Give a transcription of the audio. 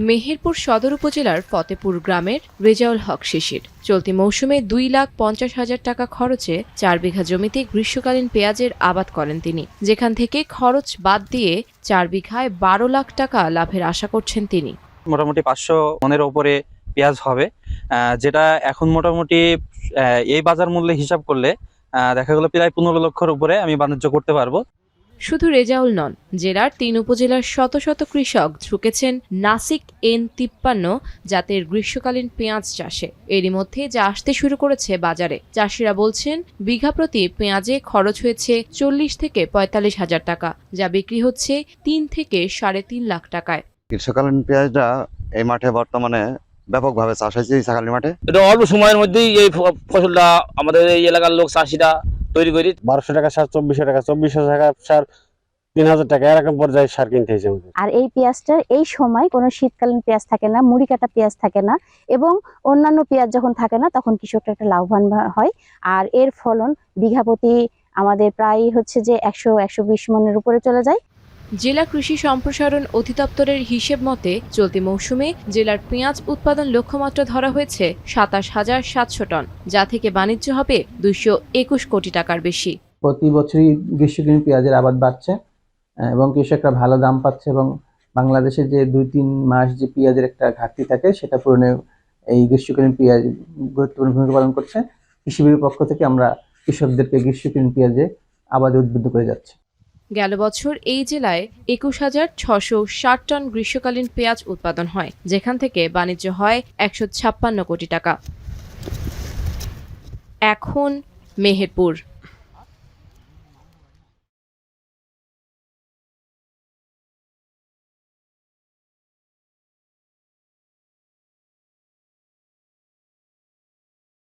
মেহেরপুর সদর উপজেলার ফতেপুর গ্রামের রেজাউল হক শিশির চলতি মৌসুমে 2,50,000 টাকা খরচে 4 বিঘা জমিতে গ্রীষ্মকালীন পেঁয়াজের আবাদ করেন তিনি, যেখান থেকে খরচ বাদ দিয়ে 4 বিঘায় 12 লাখ টাকা লাভের আশা করছেন তিনি। মোটামুটি 500 মনের ওপরে পেঁয়াজ হবে, যেটা এখন মোটামুটি এই বাজার মূল্যে হিসাব করলে দেখা গেল প্রায় 15 লক্ষের উপরে আমি বাণিজ্য করতে পারবো। শুধু রেজাউল নন, জেলার 3 উপজেলার শত শত কৃষক ঝুঁকেছেন নাসিক N53 জাতের গ্রীষ্মকালীন পেঁয়াজ চাষে। এরই মধ্যে যা আসতে শুরু করেছে বাজারে। চাষিরা বলছেন বিঘা প্রতি পেঁয়াজে খরচ হয়েছে 40 থেকে 45 হাজার টাকা, যা বিক্রি হচ্ছে 3 থেকে 3.5 লাখ টাকায়। গ্রীষ্মকালীন পেঁয়াজটা এই মাঠে বর্তমানে ব্যাপকভাবে চাষ হয়েছে এই ছাগলি মাঠে। এটা অল্প সময়ের মধ্যেই এই ফসলটা আমাদের এই এলাকার লোক চাষিরা তৈরি করি। 1200 টাকা সার, 2400 টাকা, 2400 টাকা সার, 3000 টাকা এরকম পর্যায়ে সার কিনতে হয়েছে। আর এই পেঁয়াজটার এই সময় কোনো শীতকালীন পেঁয়াজ থাকে না, মুড়ি কাটা পেঁয়াজ থাকে না, এবং অন্যান্য পেঁয়াজ যখন থাকে না তখন কৃষকরা একটা লাভবান হয়। আর এর ফলন বিঘা প্রতি আমাদের প্রায় হচ্ছে যে 100-120 মনের উপরে চলে যায়। জেলা কৃষি সম্প্রসারণ অধিদপ্তরের হিসেব মতে চলতি মৌসুমে জেলার পেঁয়াজ উৎপাদন লক্ষ্যমাত্রা ধরা হয়েছে 27,700 টন, যা থেকে বাণিজ্য হবে 221 কোটি টাকার বেশি। প্রতি বছরই গ্রীষ্মকালীন পেঁয়াজের আবাদ বাড়ছে এবং কৃষকরা ভালো দাম পাচ্ছে, এবং বাংলাদেশে যে 2-3 মাস যে পেঁয়াজের একটা ঘাটতি থাকে সেটা পূরণে এই গ্রীষ্মকালীন পেঁয়াজ গুরুত্বপূর্ণ ভূমিকা পালন করছে। কৃষি বিভাগের পক্ষ থেকে আমরা কৃষকদেরকে গ্রীষ্মকালীন পেঁয়াজে আবাদে উদ্বুদ্ধ করে যাচ্ছি। গেল বছর এই জেলায় 21,660 টন গ্রীষ্মকালীন পেঁয়াজ উৎপাদন হয়, যেখান থেকে বাণিজ্য হয় 156 কোটি টাকা। এখন মেহেরপুর।